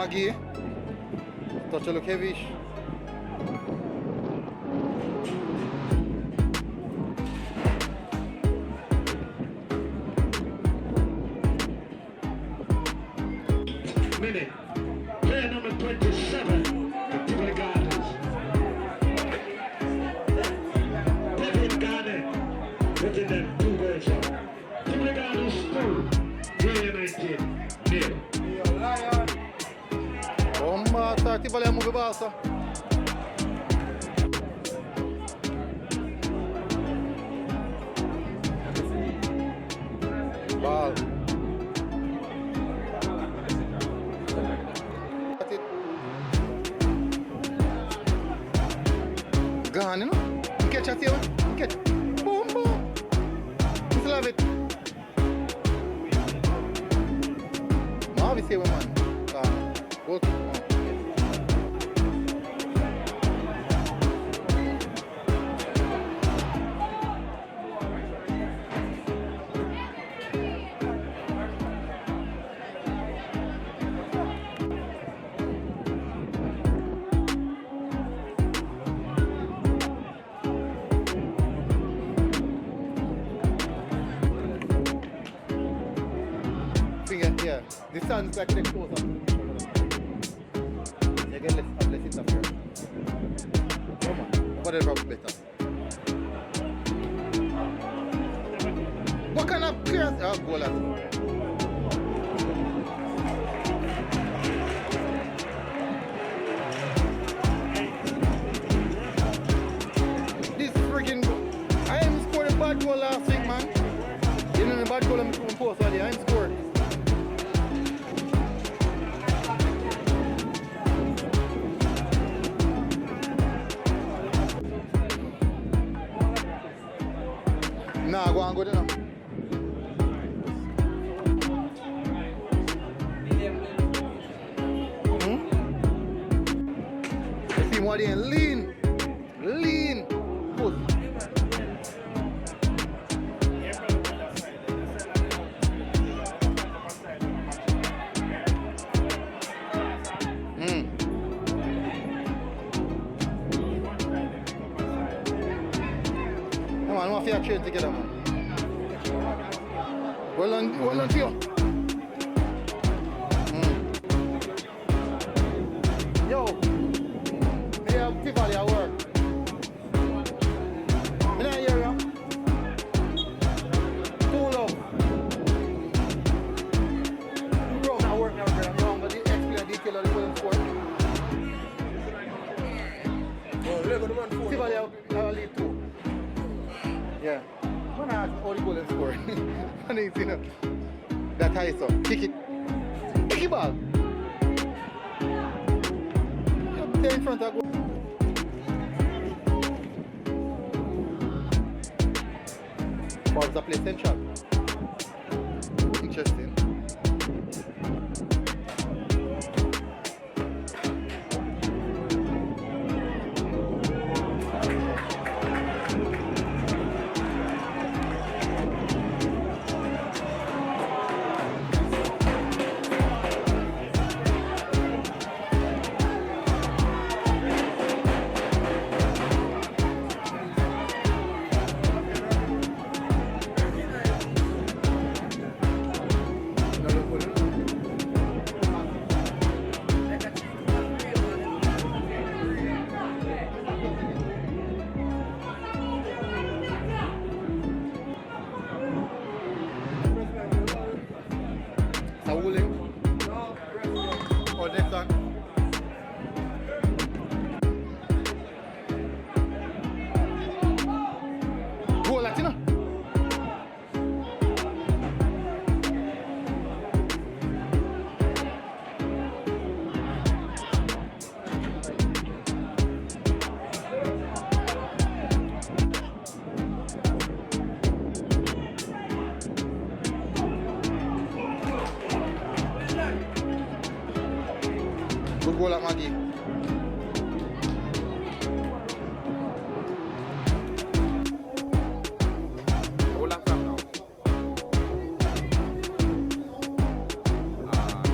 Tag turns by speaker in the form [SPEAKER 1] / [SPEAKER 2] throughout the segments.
[SPEAKER 1] Maggie. Touch a look heavy.
[SPEAKER 2] Minute. Player number 27, Tivoli Gardens. David Garden, putting them 2 goals up. Tivoli Gardens 2, Junior 19, nil.
[SPEAKER 1] Bomba, sta Tivoli a muove basta. Ball. Gone, you know? You catch that here? You catch. Boom, boom. Just love it. Now we see one man. Go to. Yeah, the sun's like next close up. You get less interference. Come on, whatever better. What kind of clearance? Oh, goal at this friggin' I ain't scored a bad goal last week, man. You know the bad goal I'm post on there, I ain't scored. Nah, go on, go there now. You see what they lean. Push. Come on, I want to train together, man. Well on to you. Yo, me have Tivoli at work. Me not hear you. Cool up. You broke at work now, girl. I'm wrong, but the explain detail of the golden sport. Tivoli I'll leave too. Yeah. When I ask all the golden score, and you know, that high so kick it ball. Stay in front of goal. Balls are placed central. Interesting. Or next one. Go Latino. Good goal at Maggie.
[SPEAKER 3] Hold on from now.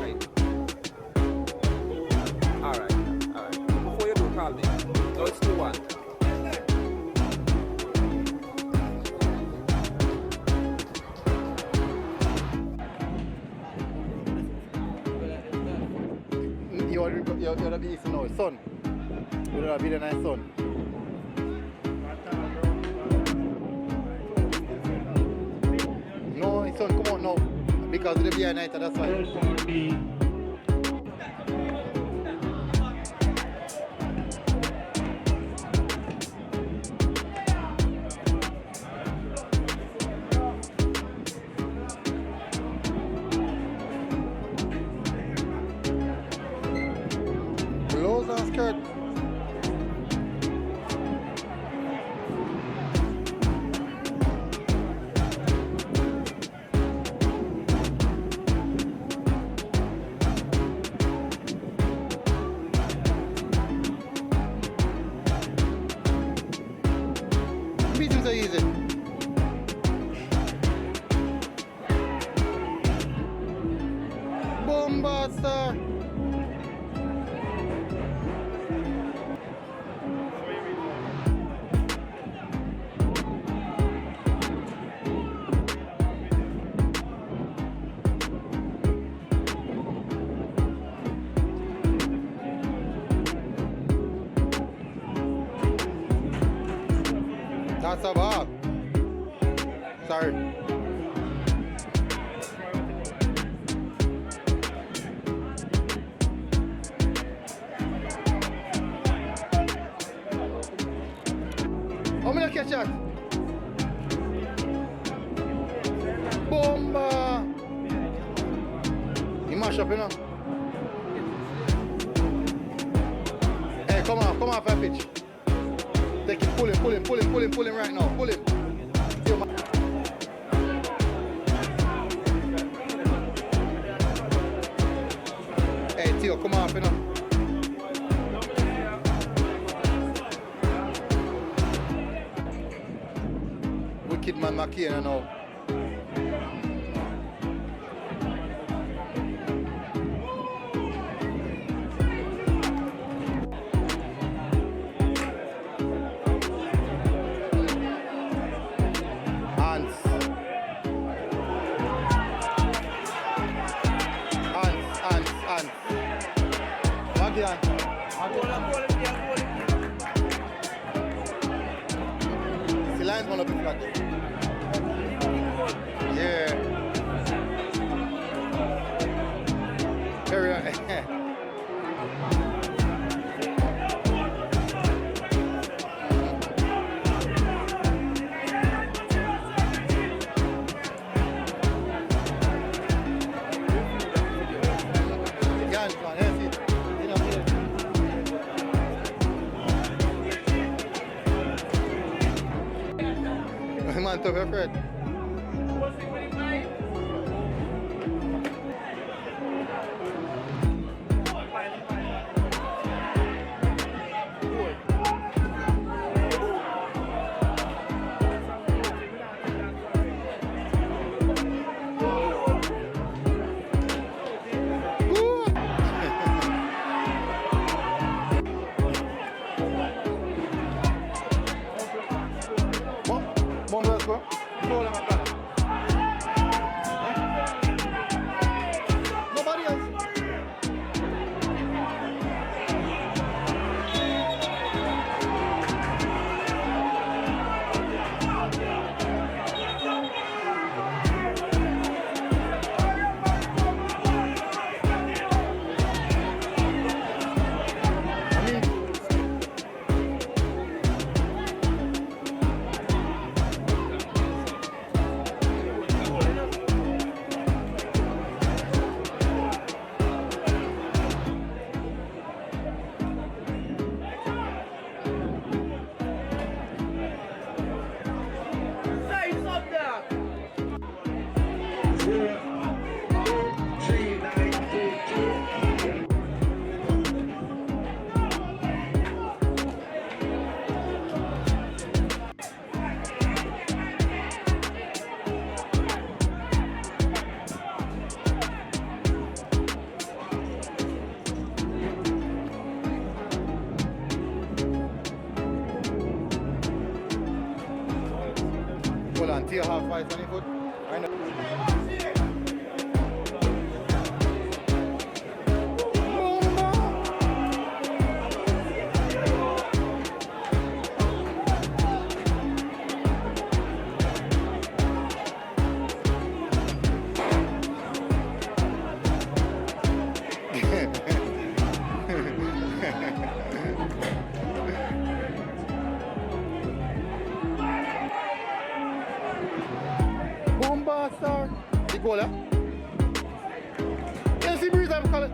[SPEAKER 3] Right.
[SPEAKER 1] you're the beast now, son. You're the really nice son. No, his son come out now. Because of the beer night, that's why.
[SPEAKER 2] Goal for me.
[SPEAKER 1] Blouse and skirt. Beat him so easy. Bomba star. That's a ball. Sorry. How many catch that? Bomba! You mash up, you know? Hey, come off that pitch. Take it, pull him right now, pull him. Hey, Theo, come off, you know. Wicked man McCain, you know. The line's gonna be flat. Yeah. Very Man, tough, Fred. Nobody else. Hold on, tear half five on your foot. Right now. Bomba! Star. The goal, yeah? You see Breeze, I'm calling.